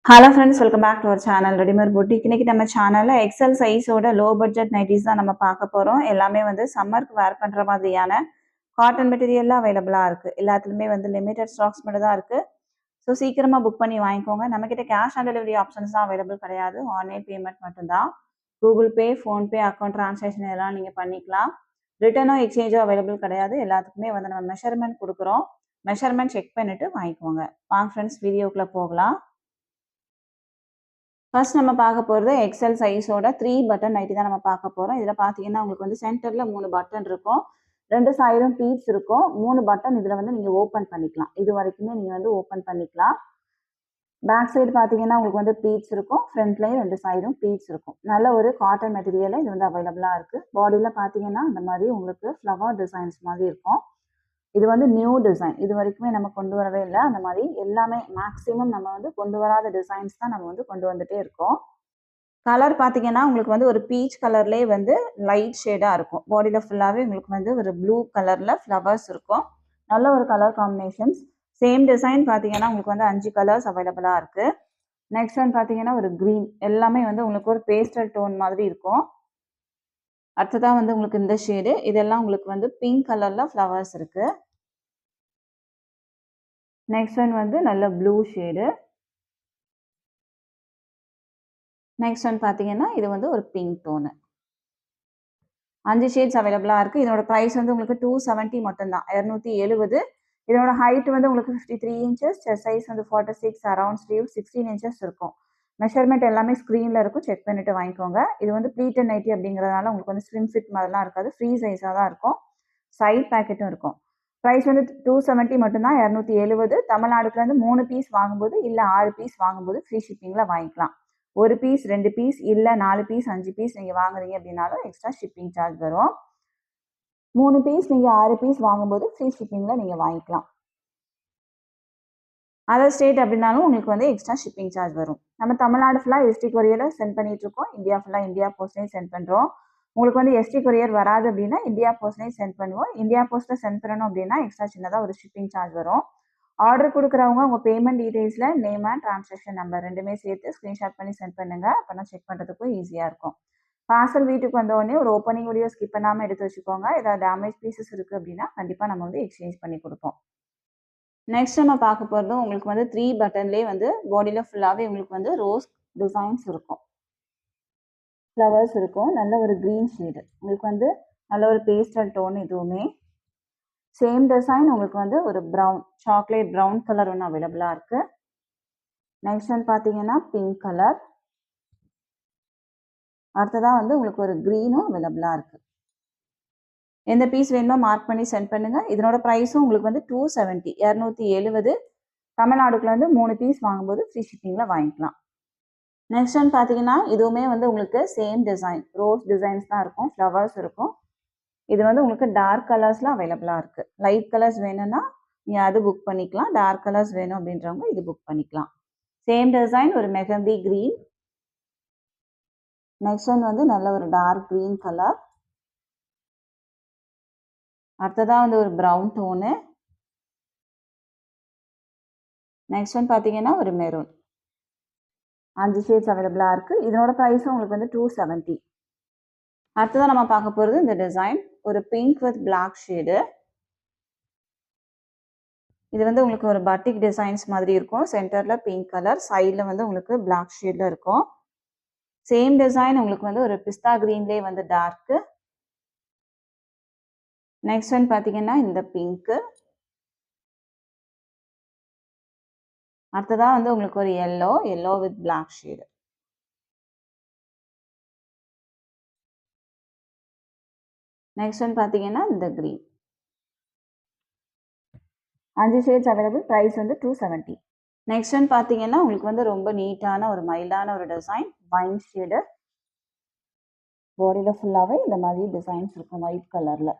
Hello friends, welcome back to our channel readymade boutique. இன்னைக்கு நம்ம சேனலில் எக்ஸல் சைஸோட லோ பட்ஜெட் நைட்டிஸ் தான் நம்ம பார்க்க போகிறோம். எல்லாமே வந்து சம்மருக்கு வேர் பண்ணுற மாதிரியான காட்டன் மெட்டீரியல்லாம் அவைலபிளாக இருக்குது. எல்லாத்துலேயுமே வந்து லிமிடெட் ஸ்டாக்ஸ் மட்டும் தான் இருக்குது. ஸோ சீக்கிரமாக புக் பண்ணி வாங்கிக்கோங்க. நம்மக்கிட்ட கேஷ் ஆன் டெலிவரி ஆப்ஷன்ஸ் தான் அவைலபிள் கிடையாது. ஆன்லைன் பேமெண்ட் மட்டும்தான். Google Pay, PhonePe, account transaction இதெல்லாம் நீங்கள் பண்ணிக்கலாம். ரிட்டர்னோ எக்ஸ்சேஞ்சோ அவைலபிள் கிடையாது. எல்லாத்துக்குமே வந்து நம்ம மெஷர்மெண்ட் கொடுக்குறோம். மெஷர்மெண்ட் செக் பண்ணிவிட்டு வாங்கிக்கோங்க. வாங்க ஃப்ரெண்ட்ஸ், வீடியோக்குள்ளே போகலாம். ஃபர்ஸ்ட் நம்ம பார்க்க போகிறது எக்ஸல் சைஸோட 3 பட்டன் நைட்டி தான் நம்ம பார்க்க போகிறோம். இதில் பார்த்தீங்கன்னா உங்களுக்கு வந்து சென்டரில் 3 பட்டன் இருக்கும். 2 சைடும் பீட்ஸ் இருக்கும். 3 பட்டன் இதில் வந்து நீங்கள் ஓப்பன் பண்ணிக்கலாம். இது வரைக்குமே நீங்கள் வந்து ஓப்பன் பண்ணிக்கலாம். பேக் சைடு பார்த்தீங்கன்னா உங்களுக்கு வந்து பீட்ஸ் இருக்கும். ஃப்ரண்ட்லேயும் 2 சைடும் பீட்ஸ் இருக்கும். நல்ல ஒரு காட்டன் மெட்டீரியலில் இது வந்து அவைலபிளாக இருக்குது. பாடியில் பார்த்தீங்கன்னா இந்த மாதிரி உங்களுக்கு ஃப்ளவர் டிசைன்ஸ் மாதிரி இருக்கும். இது வந்து நியூ டிசைன். இது வரைக்குமே நம்ம கொண்டு வரவே இல்லை. அந்த மாதிரி எல்லாமே மேக்ஸிமம் நம்ம வந்து கொண்டு வராத டிசைன்ஸ் தான் நம்ம வந்து கொண்டு வந்துட்டே இருக்கோம். கலர் பார்த்தீங்கன்னா உங்களுக்கு வந்து ஒரு பீச் கலர்லேயே வந்து லைட் ஷேடாக இருக்கும். பாடியில் ஃபுல்லாகவே உங்களுக்கு வந்து ஒரு ப்ளூ கலரில் ஃப்ளவர்ஸ் இருக்கும். நல்ல ஒரு கலர் காம்பினேஷன்ஸ். சேம் டிசைன் பார்த்தீங்கன்னா உங்களுக்கு வந்து 5 கலர்ஸ் அவைலபிளாக இருக்குது. நெக்ஸ்ட் ஒன் பார்த்தீங்கன்னா ஒரு க்ரீன். எல்லாமே வந்து உங்களுக்கு ஒரு பேஸ்டல் டோன் மாதிரி இருக்கும். அடுத்ததான் வந்து உங்களுக்கு இந்த ஷேடு. இதெல்லாம் உங்களுக்கு வந்து பிங்க் கலரில் ஃப்ளவர்ஸ் இருக்குது. நெக்ஸ்ட் ஒன் வந்து நல்ல ப்ளூ ஷேடு. நெக்ஸ்ட் ஒன் பார்த்தீங்கன்னா இது வந்து ஒரு பிங்க் டோனு. 5 ஷேட்ஸ் அவைலபிளாக இருக்குது. இதோட ப்ரைஸ் வந்து உங்களுக்கு 270 மட்டும்தான், 270. இதோட ஹைட் வந்து உங்களுக்கு 53 இன்ச்சஸ். செஸ்ட் சைஸ் வந்து 46. அரவுண்ட் ஸ்லீவ் 16 இன்ச்சஸ் இருக்கும். மெஷர்மெண்ட் எல்லாமே ஸ்க்ரீனில் இருக்கும். செக் பண்ணிவிட்டு வாங்கிக்கோங்க. இது வந்து ப்ளீட்டட் நைட்டி அப்படிங்கிறதுனால உங்களுக்கு வந்து ஸ்லிம் ஃபிட் மாதிரிலாம் இருக்காது. ஃப்ரீ சைஸாக தான் இருக்கும். சைட் பேக்கெட்டும் இருக்கும். ப்ரைஸ் வந்து 270 மட்டும்தான், 270. தமிழ்நாடுக்குலேருந்து 3 பீஸ் வாங்கும்போது இல்லை 6 பீஸ் வாங்கும்போது ஃப்ரீ ஷிப்பிங்கில் வாங்கிக்கலாம். 1 பீஸ், 2 பீஸ், இல்லை 4 பீஸ், 5 பீஸ் நீங்கள் வாங்குறீங்க அப்படின்னாலும் எக்ஸ்ட்ரா ஷிப்பிங் சார்ஜ் வரும். 3 பீஸ் நீங்கள் 6 பீஸ் வாங்கும்போது ஃப்ரீ ஷிப்பிங்கில் நீங்கள் வாங்கிக்கலாம். அதர் ஸ்டேட் அப்படின்னாலும் உங்களுக்கு வந்து எக்ஸ்ட்ரா ஷிப்பிங் சார்ஜ் வரும். நம்ம தமிழ்நாடு ஃபுல்லாக எஸ்டி கொரியரில் சென்ட் பண்ணிட்டு இருக்கோம். இந்தியா ஃபுல்லாக இந்தியா போஸ்ட்லேயும் சென்ட் பண்ணுறோம். உங்களுக்கு வந்து எஸ்டி கொரியர் வராது அப்படின்னா இந்தியா போஸ்ட்லேயும் சென்ட் பண்ணுவோம். இந்தியா போஸ்ட்டில் சென்ட் பண்ணணும் அப்படின்னா எக்ஸ்ட்ரா சின்னதாக ஒரு ஷிப்பிங் சார்ஜ் வரும். ஆர்டர் கொடுக்குறவங்க உங்கள் பேமெண்ட் டீட்டெயில்ஸில் நேம் அண்ட் ட்ரான்சாக்ஷன் நம்பர் ரெண்டுமே சேர்த்து ஸ்க்ரீன்ஷாட் பண்ணி சென்ட் பண்ணுங்கள். அப்போ நான் செக் பண்ணுறதுக்கும் ஈஸியாக இருக்கும். பார்சல் வீட்டுக்கு வந்தோடனே ஒரு ஓப்பனிங் வீடியோ ஸ்கிப் பண்ணாமல் எடுத்து வச்சுக்கோங்க. ஏதாவது டேமேஜ் பீசஸ் இருக்குது அப்படின்னா கண்டிப்பாக நம்ம வந்து எக்ஸ்சேஞ்ச் பண்ணி கொடுப்போம். நெக்ஸ்ட் நம்ம பார்க்க போகிறது உங்களுக்கு வந்து 3 பட்டன்லேயே வந்து பாடியில் ஃபுல்லாகவே உங்களுக்கு வந்து ரோஸ் டிசைன்ஸ் இருக்கும். ஃப்ளவர்ஸ் இருக்கும். நல்ல ஒரு க்ரீன் ஷேடு. உங்களுக்கு வந்து நல்ல ஒரு பேஸ்டல் டோன். இதுவுமே சேம் டிசைன். உங்களுக்கு வந்து ஒரு ப்ரௌன், சாக்லேட் ப்ரௌன் கலர் ஒன்று அவைலபிளாக இருக்குது. நெக்ஸ்ட் ஒன் பார்த்தீங்கன்னா பிங்க் கலர். அடுத்ததாக வந்து உங்களுக்கு ஒரு க்ரீனும் அவைலபிளாக இருக்குது. எந்த பீஸ் வேணுமோ மார்க் பண்ணி சென்ட் பண்ணுங்கள். இதனோட ப்ரைஸும் உங்களுக்கு வந்து 270, 270. தமிழ்நாடுக்குள்ள வந்து 3 பீஸ் வாங்கும்போது ஃப்ரீ ஷிப்பிங்கில் வாங்கிக்கலாம். நெக்ஸ்ட் ஒன் பார்த்தீங்கன்னா இதுவுமே வந்து உங்களுக்கு சேம் டிசைன், ரோஸ் டிசைன்ஸ் தான் இருக்கும். ஃப்ளவர்ஸ் இருக்கும். இது வந்து உங்களுக்கு டார்க் கலர்ஸில் அவைலபிளாக இருக்குது. லைட் கலர்ஸ் வேணும்னா நீங்கள் அது புக் பண்ணிக்கலாம். டார்க் கலர்ஸ் வேணும் அப்படின்றவங்க இது புக் பண்ணிக்கலாம். சேம் டிசைன், ஒரு மெகந்தி க்ரீன். நெக்ஸ்ட் ஒன் வந்து நல்ல ஒரு டார்க் க்ரீன் கலர். அடுத்ததாக வந்து ஒரு ப்ரௌன் டோனு. நெக்ஸ்ட் ஒன் பார்த்தீங்கன்னா ஒரு மெரூன். 5 ஷேட்ஸ் அவைலபிளாக இருக்குது. இதனோட ப்ரைஸும் உங்களுக்கு வந்து 270. அடுத்ததாக நம்ம பார்க்க போகிறது இந்த டிசைன், ஒரு பிங்க் வித் பிளாக் ஷேடு. இது வந்து உங்களுக்கு ஒரு பட்டிக் டிசைன்ஸ் மாதிரி இருக்கும். சென்டரில் பிங்க் கலர், சைடில் வந்து உங்களுக்கு பிளாக் ஷேடில் இருக்கும். சேம் டிசைன் உங்களுக்கு வந்து ஒரு பிஸ்தா க்ரீன்லேயே வந்து டார்க்கு. நெக்ஸ்ட் ஒன் பார்த்தீங்கன்னா இந்த பிங்க்கு. அடுத்ததாக வந்து உங்களுக்கு ஒரு yellow with black shade. Next one பார்த்தீங்கன்னா இந்த க்ரீன். 5 shades available. ப்ரைஸ் வந்து 270. நெக்ஸ்ட் ஒன் பார்த்தீங்கன்னா உங்களுக்கு வந்து ரொம்ப நீட்டான ஒரு மைல்டான ஒரு டிசைன், வைன் ஷேடு. பாடியில் ஃபுல்லாகவே இந்த மாதிரி டிசைன்ஸ் இருக்கும் ஒயிட் கலரில்.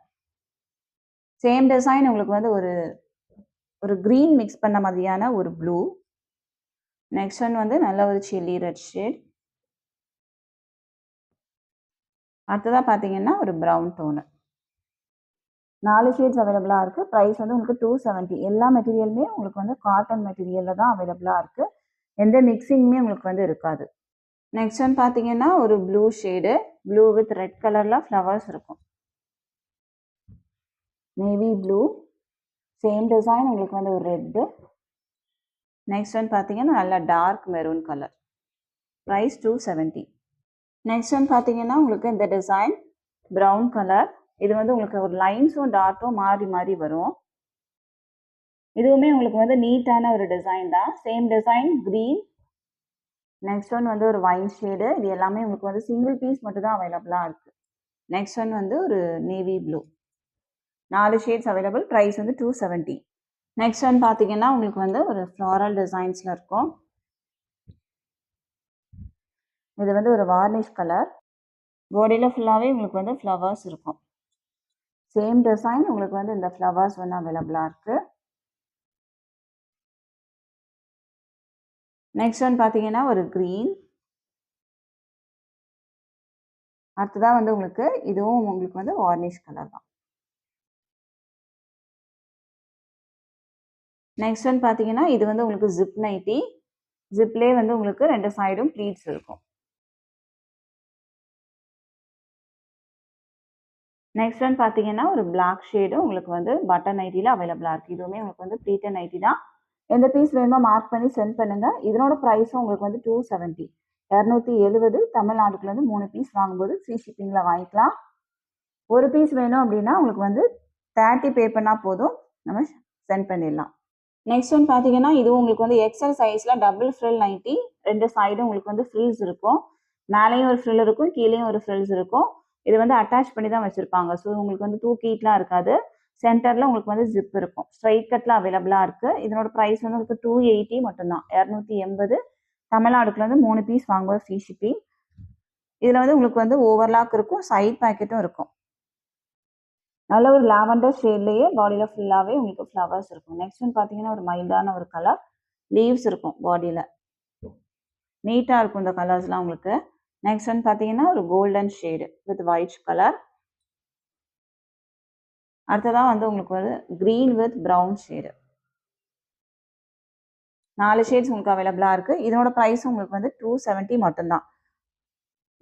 சேம் டிசைன் உங்களுக்கு வந்து ஒரு க்ரீன் மிக்ஸ் பண்ண மாதிரியான ஒரு ப்ளூ. நெக்ஸ்ட் ஒன் வந்து நல்ல ஒரு சில்லி ரெட் ஷேட். அடுத்ததாக பார்த்தீங்கன்னா ஒரு ப்ரௌன் டோனு. 4 ஷேட்ஸ் அவைலபிளாக இருக்குது. ப்ரைஸ் வந்து உங்களுக்கு 270. எல்லா மெட்டீரியலுமே உங்களுக்கு வந்து காட்டன் மெட்டீரியலில் தான் அவைலபிளாக இருக்குது. எந்த மிக்சிங்குமே உங்களுக்கு வந்து இருக்காது. நெக்ஸ்ட் ஒன் பார்த்தீங்கன்னா ஒரு blue shade, blue with red கலரில் ஃப்ளவர்ஸ் இருக்கும். நேவி ப்ளூ, சேம் டிசைன் உங்களுக்கு வந்து ஒரு ரெட்டு. நெக்ஸ்ட் ஒன் பார்த்தீங்கன்னா நல்லா dark maroon colour. Price 270. Next one பார்த்தீங்கன்னா உங்களுக்கு இந்த டிசைன் ப்ரௌன் கலர். இது வந்து உங்களுக்கு ஒரு லைன்ஸும் டாட்டும் மாறி மாறி வரும். இதுவுமே உங்களுக்கு வந்து நீட்டான ஒரு டிசைன் தான். Same design green. Next one வந்து ஒரு வைன் ஷேடு. இது எல்லாமே உங்களுக்கு வந்து சிங்கிள் பீஸ் மட்டும் தான் அவைலபிளாக இருக்குது. நெக்ஸ்ட் ஒன் வந்து ஒரு navy blue. 4 shades available. Price வந்து 270. நெக்ஸ்ட் ஒன் பார்த்தீங்கன்னா உங்களுக்கு வந்து ஒரு ஃப்ளாரல் டிசைன்ஸில் இருக்கும். இது வந்து ஒரு வார்னிஷ் கலர். பாடியில் ஃபுல்லாகவே உங்களுக்கு வந்து ஃப்ளவர்ஸ் இருக்கும். சேம் டிசைன் உங்களுக்கு வந்து இந்த ஃப்ளவர்ஸ் வந்து அவைலபிளாக இருக்குது. நெக்ஸ்ட் ஒன் பார்த்தீங்கன்னா ஒரு க்ரீன். அடுத்ததான் வந்து உங்களுக்கு இதுவும் உங்களுக்கு வந்து வார்னிஷ் கலர் தான். நெக்ஸ்ட் ஒன் பார்த்தீங்கன்னா இது வந்து உங்களுக்கு ஜிப் நைட்டி. ஜிப்லேயே வந்து உங்களுக்கு 2 சைடும் ப்ளீட்ஸ் இருக்கும். நெக்ஸ்ட் ஒன் பார்த்தீங்கன்னா ஒரு பிளாக் ஷேடு உங்களுக்கு வந்து பட்டன் நைட்டியில் அவைலபிளாக இருக்குது. இதுவுமே உங்களுக்கு வந்து ப்ளீட்டட் நைட்டி தான். எந்த பீஸ் வேணுமோ மார்க் பண்ணி சென்ட் பண்ணுங்கள். இதனோட ப்ரைஸும் உங்களுக்கு வந்து 270. 270 தமிழ்நாட்டுக்குலேருந்து 3 பீஸ் வாங்கும்போது ஃப்ரீ ஷிப்பிங்கில் வாங்கிக்கலாம். ஒரு பீஸ் வேணும் அப்படின்னா உங்களுக்கு வந்து 30 பே பண்ணால் போதும், நம்ம சென்ட் பண்ணிடலாம். நெக்ஸ்ட் ஒன் பார்த்தீங்கன்னா இதுவும் உங்களுக்கு வந்து எக்ஸல் சைஸில் டபுள் ஃப்ரில் நைட்டி. 2 சைடும் உங்களுக்கு வந்து ஃப்ரில்ஸ் இருக்கும். மேலேயும் ஒரு ஃப்ரில் இருக்கும், கீழேயும் ஒரு ஃப்ரில்ஸ் இருக்கும். இது வந்து அட்டாச் பண்ணி தான் வச்சுருப்பாங்க. ஸோ உங்களுக்கு வந்து தூக்கிட்டுலாம் இருக்காது. சென்டரில் உங்களுக்கு வந்து ஜிப் இருக்கும். ஸ்ட்ரைட் கட்டில் அவைலபிளாக இருக்குது. இதனோட ப்ரைஸ் வந்து உங்களுக்கு 280 மட்டும்தான். 280 தமிழ்நாடுக்குலேருந்து 3 பீஸ் வாங்கும்போது ஃப்ரீ ஷிப்பிங். இதில் வந்து உங்களுக்கு வந்து ஓவர்லாக் இருக்கும், சைட் பேக்கெட்டும் இருக்கும். நல்ல ஒரு லாவெண்டர் ஷேட்லேயே பாடியில் ஃபுல்லாகவே உங்களுக்கு ஃப்ளவர்ஸ் இருக்கும். நெக்ஸ்ட் ஒன் பார்த்தீங்கன்னா ஒரு மைல்டான ஒரு கலர். லீவ்ஸ் இருக்கும் பாடியில். நீட்டாக இருக்கும் இந்த கலர்ஸ்லாம் உங்களுக்கு. நெக்ஸ்ட் ஒன் பார்த்தீங்கன்னா ஒரு golden shade with white colour. அடுத்ததான் வந்து உங்களுக்கு வந்து green with brown shade. 4 shades உங்களுக்கு அவைலபிளாக இருக்குது. இதனோட ப்ரைஸும் உங்களுக்கு வந்து 270 மட்டும்தான்.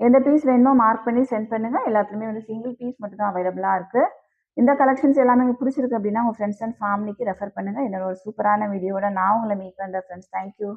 எந்த பீஸ் வேணுமோ மார்க் பண்ணி சென்ட் பண்ணுங்கள். எல்லாத்துலேயுமே வந்து சிங்கிள் பீஸ் மட்டும்தான் அவைலபிளாக இருக்குது. இந்த கலெக்ஷன்ஸ் எல்லாமே உங்களுக்கு பிடிச்சிருக்கு அப்படின்னா உங்கள் ஃப்ரெண்ட்ஸ் அண்ட் ஃபேமிலிக்கு ரெஃபர் பண்ணுங்கள். இன்னொரு ஒரு சூப்பரான வீடியோட நான் உங்களை மீட் பண்ணுறேன் ஃப்ரெண்ட்ஸ். தேங்க்யூ.